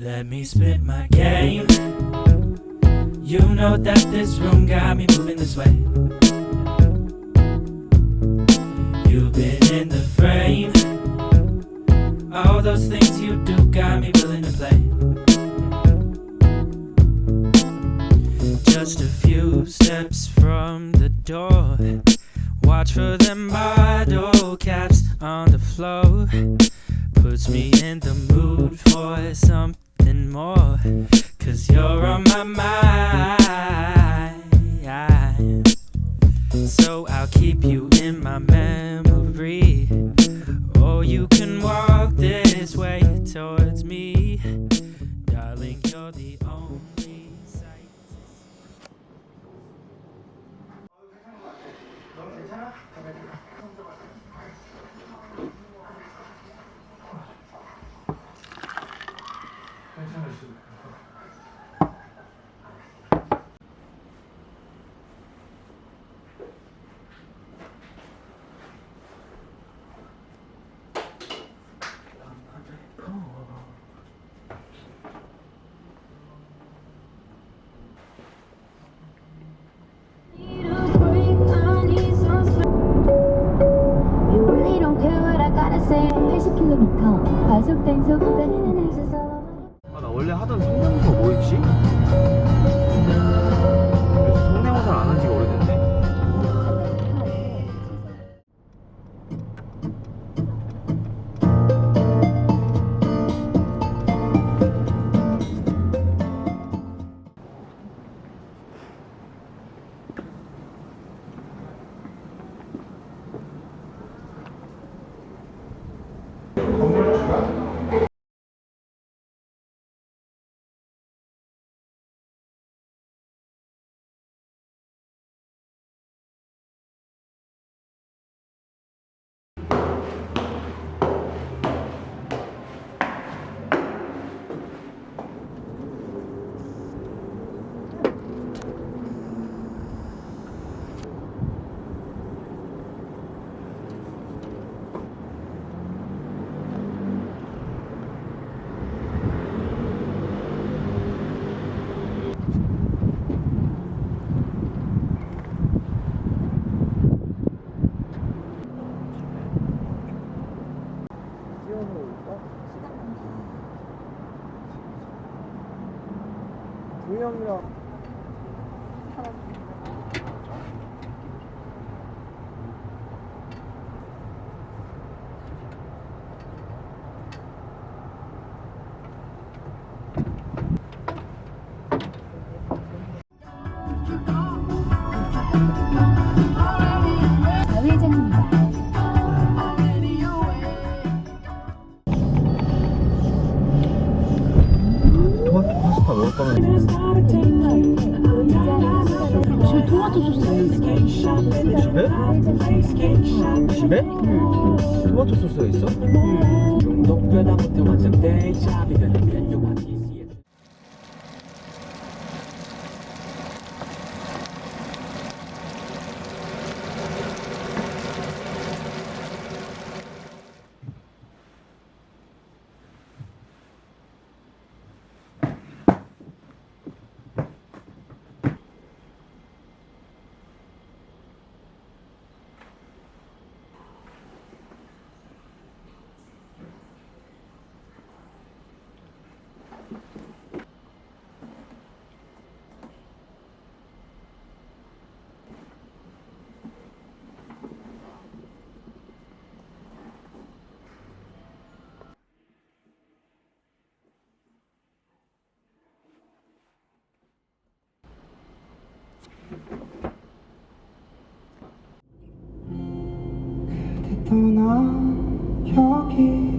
Let me spit my game. You know that this room got me moving this way. You've been in the frame. All those things you do got me willing to play. Just a few steps from the door. Watch for them bottle caps on the floor. Puts me in the mood for something more. Cause you're on my mind. So I'll keep you in my memory. Or you can walk this way towards me. Darling, you're the only sight. 과속단속 구간에는 하셔서. 아, 나 원래 하던 성대모사 뭐였지? 요즘 성대모사를 안 한 지가 오래됐네. 형이랑 좌회전입니다. 토마토 파스타 먹을 거면 집에 토마토 소스 있는데. 집에? 집에? 토마토 소스가 있어? 떠나 여기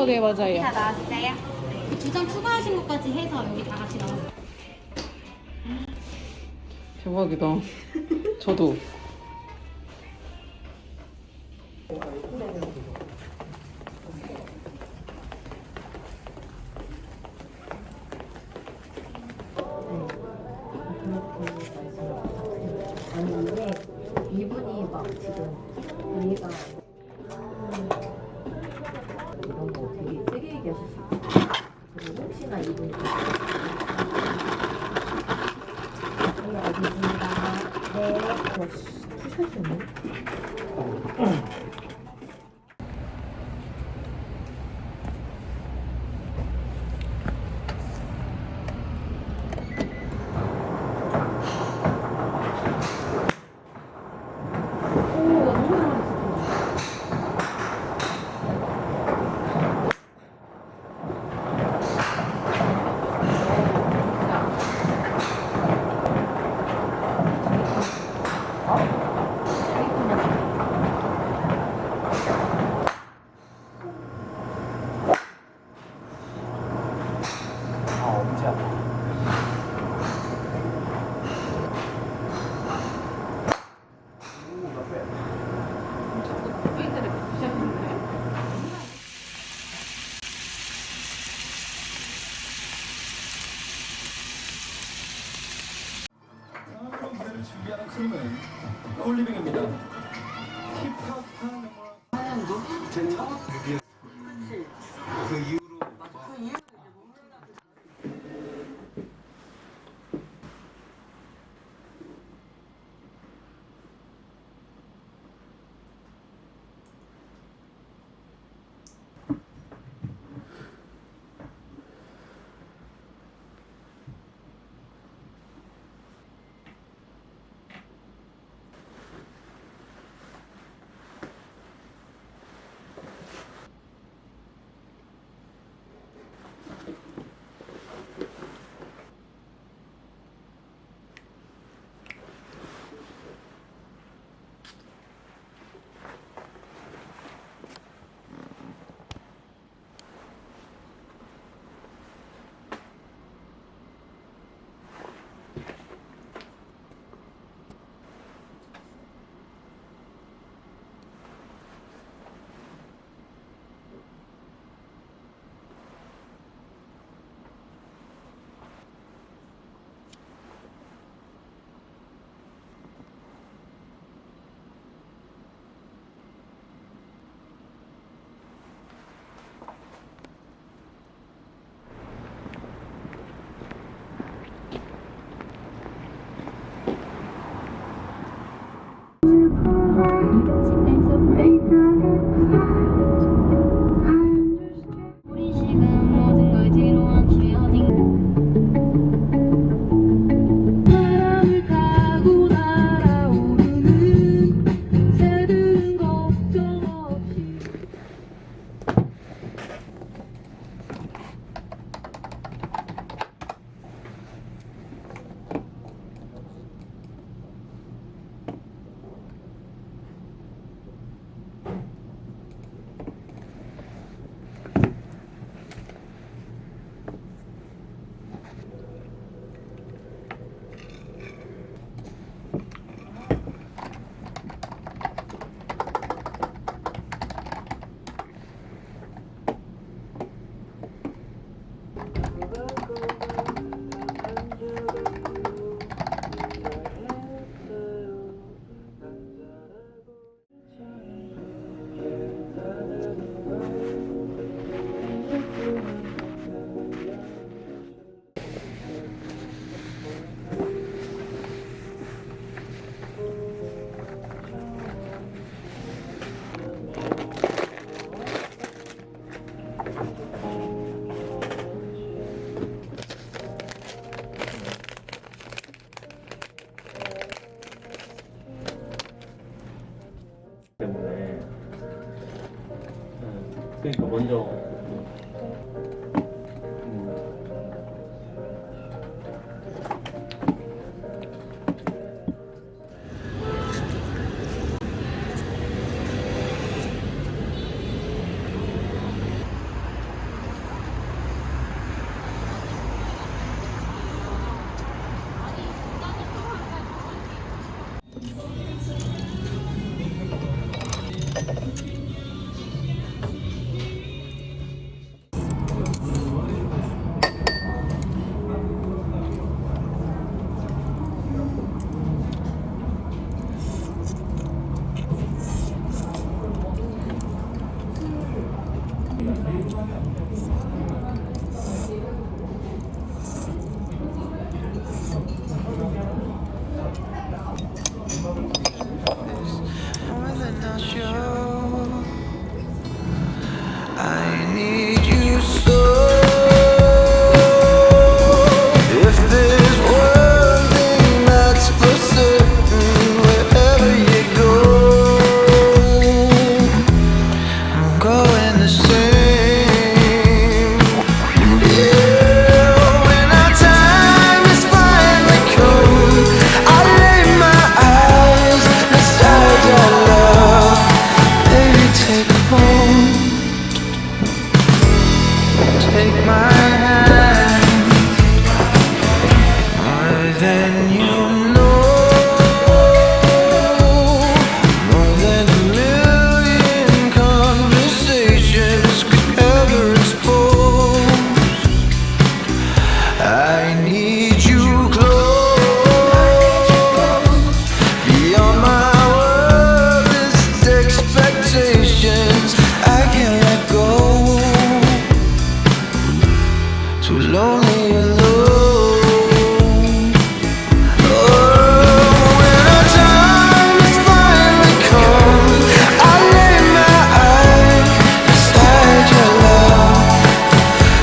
네, 맞아요. 다 나왔어요? 그 2장 추가하신 것까지 해서 여기 다 같이 나왔어요. 대박이다. 저도. 아니 이게 이분이 막 지금 얘가 이런 거 되게 세게 얘기하셨어요. 그리고 혹시나 이분이 알겠습니다. 네. 푸셨었네. 준비하는 크루는 콜리빙입니다. 힙합한 하얀도 재미나? 그 이후로 우리 지금 모든 걸 뒤로 한 채 바람을 타고 날아오르는 새들은 걱정 없이 때문에 그러니까 먼저 I need you so. If there's one thing that's for certain, wherever you go, I'm going the same. Yeah, when our time is finally come, I lay my eyes beside your love. Baby, take me home. Take my hand, more than you know, more than a million conversations could ever expose. I need you close, beyond my wildest expectations. I can't let go. Too lonely alone. Oh, when our time is finally come, I lay my eyes beside your love.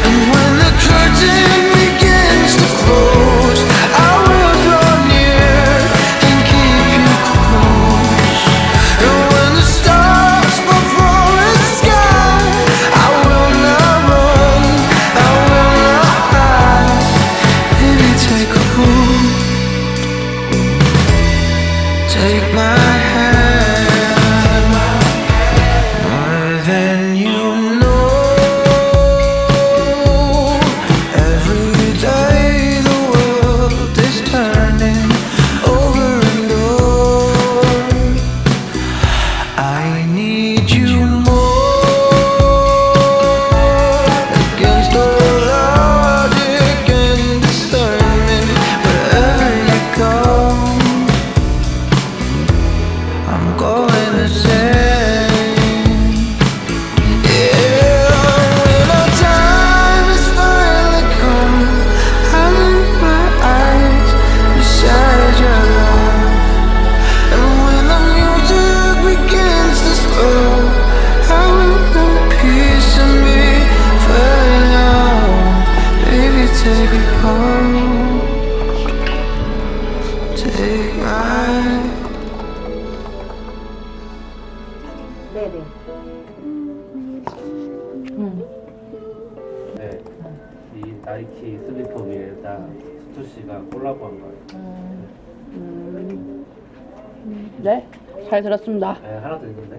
And when the curtain begins to close, I will draw near and keep you close. And when the stars fall from the sky, I will not run, I will not hide. Baby, take a hold, take my hand, more than you know. Every day the world is turning over and over. I need you more, against all logic and discernment. Wherever you go, I'm going the same. Yeah, when our time is finally come, I lay my eyes beside your love. And when the music begins to slow, I will know peace in me forever. Baby, take me home, take my. 네네. 네, 이 나이키 슬리퍼 위에다 수투씨가 콜라보한 거예요. 네, 잘 들었습니다. 네, 하나 더 있는데.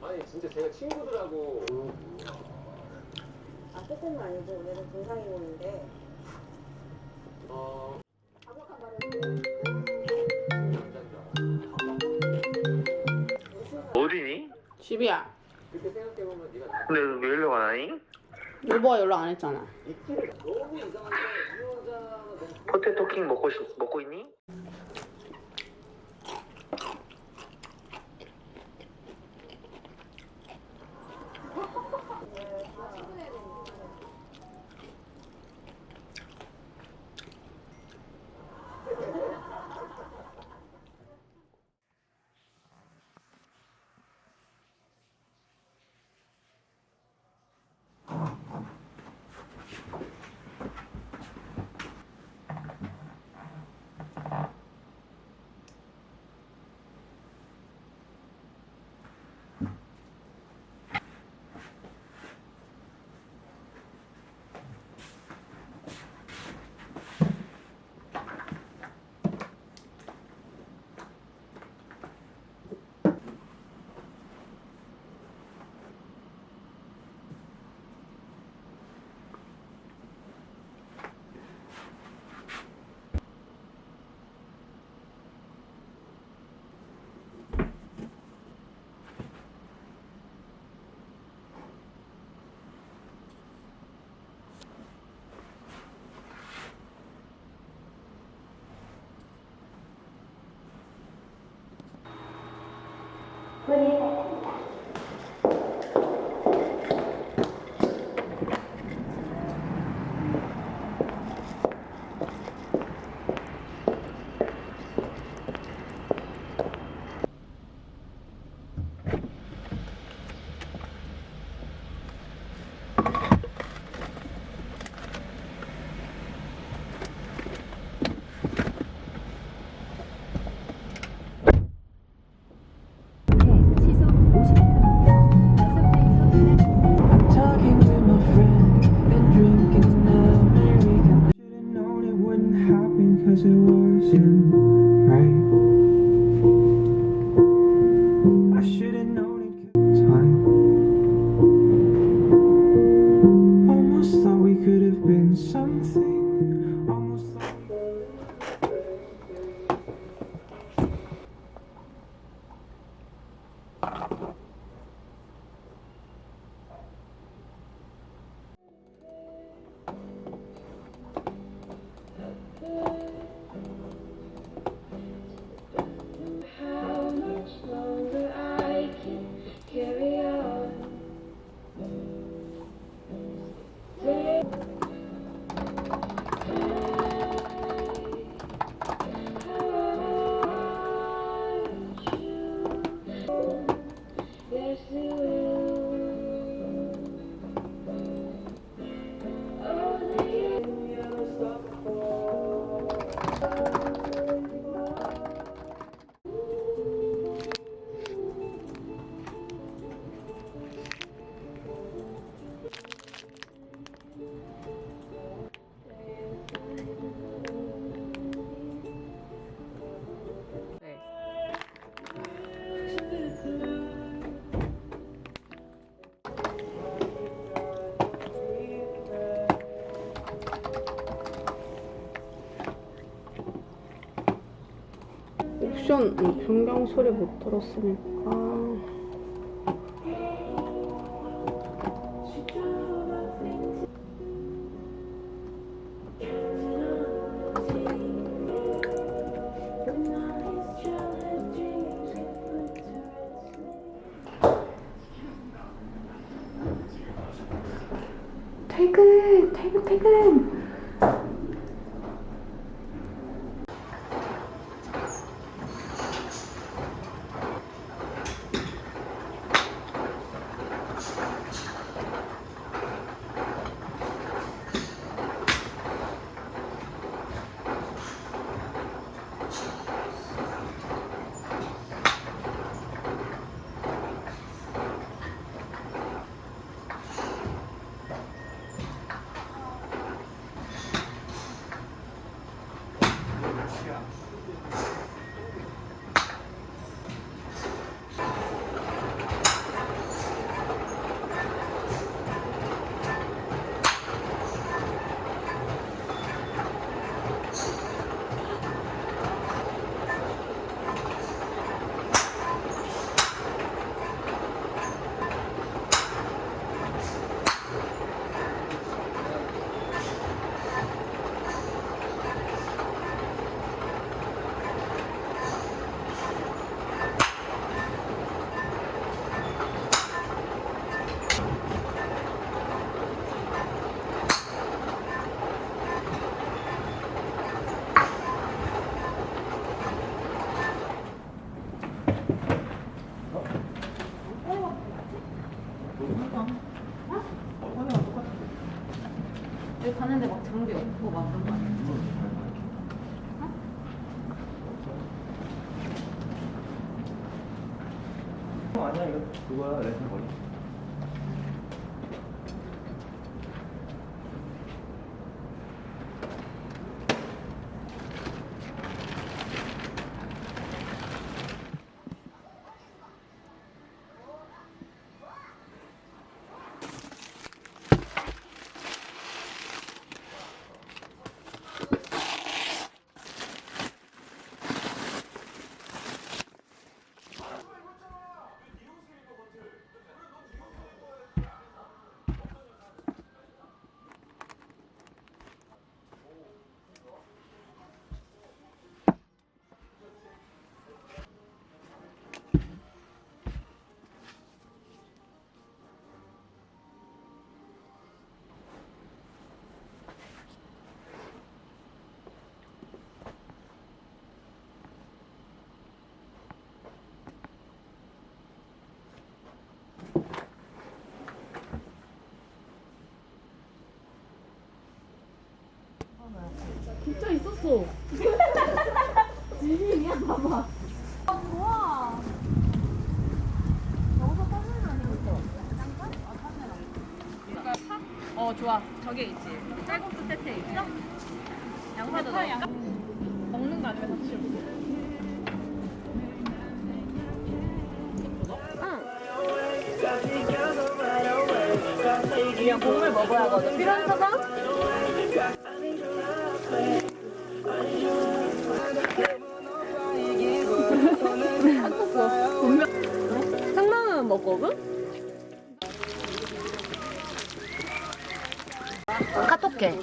아니 진짜 제가 친구들하고 뜻은 아니고 오늘은 동상이 오는데 어디니? 집이야. 그렇게 생각해보면 네가 나 근데 왜 연락 안 하니? 여보가 연락 안 했잖아. 너무 이상한데 이 여자가 너무 포테토 킹 먹고 있니? Talking with my friend and drinking America. Should've known it wouldn't happen 'cause it wasn't right. I should've known it 'cause time. Almost thought we could have been something. Almost thought How much longer I can carry on? Yes, you will. Oh, 옵션 변경 소리 못 들었으니까. 퇴근. 여기 가는데 막 장비 없고 막 그런 거 아니야? 아니야 이거 그거야 레슨 거리. 줬어. 지민이야, 봐봐. 아, 좋아. 여기서 카메라 아니고 있어. 좋아. 저게 있지. 쌀국수 세트 있어? 양파도 넣을까? 먹는 거 아니면 같이 먹어. 그냥 국물 먹어야 하거든. 필요한 사람? 상남은 먹거든? 카톡해.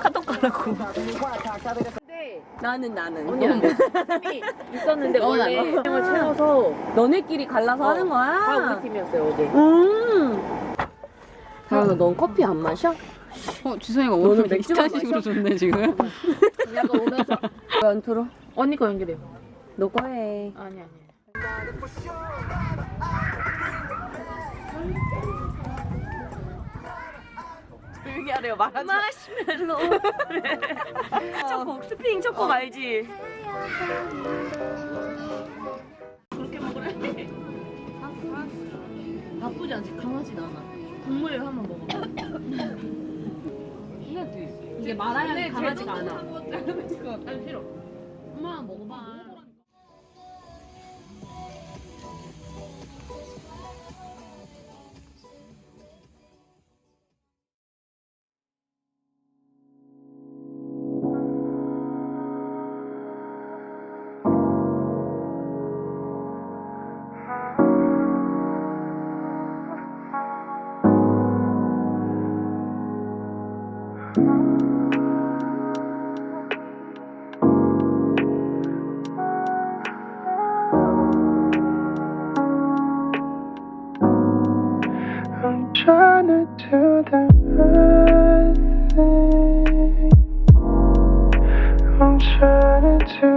카톡 가라고. 나는 언니 있었는데 원래 을 채워서 너네끼리 갈라서 하는 거야? 다 우리 팀이었어요 어제. 다현아 넌 커피 안 마셔? 주성이가 오늘 맥주식으로 줬네 지금. 약간 오면서 왜 안 틀어? 언니 거 연결해. 너 거 해. 아니. 조용히 하래요. 말하지. 마시멜로. 첫곡 스프링 첫곡 알지? 그렇게 먹으래. 나쁘지 않지. 강하진 않아. 국물을 한번 먹어. 이게 말아야 강하지가 않아. 아니 싫어. 엄마 먹어봐. I'm trying to do the right thing. I'm trying to do